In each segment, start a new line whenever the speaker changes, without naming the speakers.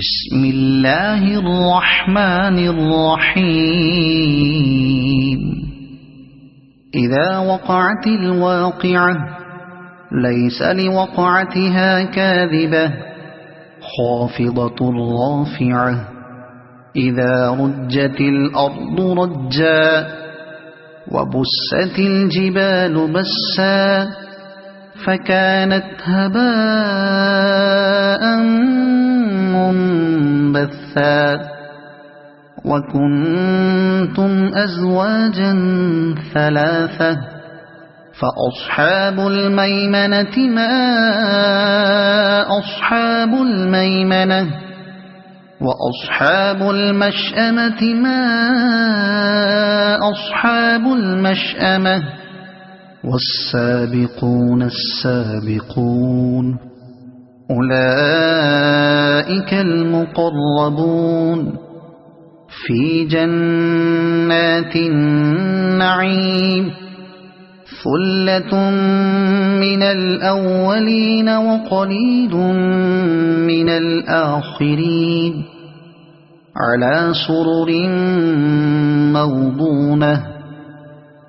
بسم الله الرحمن الرحيم. إذا وقعت الواقعة ليس لوقعتها كاذبة خافضة رافعة. إذا رجت الأرض رجا وبست الجبال بسا فكانت هباء منبثا. وكنتم أزواجا ثلاثة فأصحاب الميمنة ما أصحاب الميمنة وأصحاب المشأمة ما أصحاب المشأمة والسابقون السابقون أولئك المقربون في جنات النعيم. ثلة من الأولين وقليل من الآخرين على سرر موضونة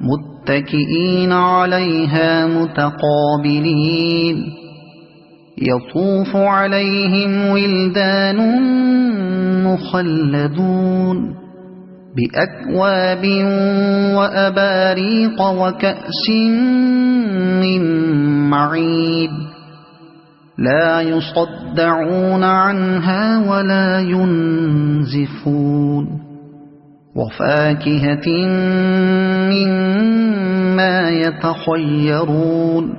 متكئين عليها متقابلين. يطوف عليهم ولدان مخلدون بأكواب وأباريق وكأس من معين لا يصدعون عنها ولا ينزفون. وفاكهة مما يتخيرون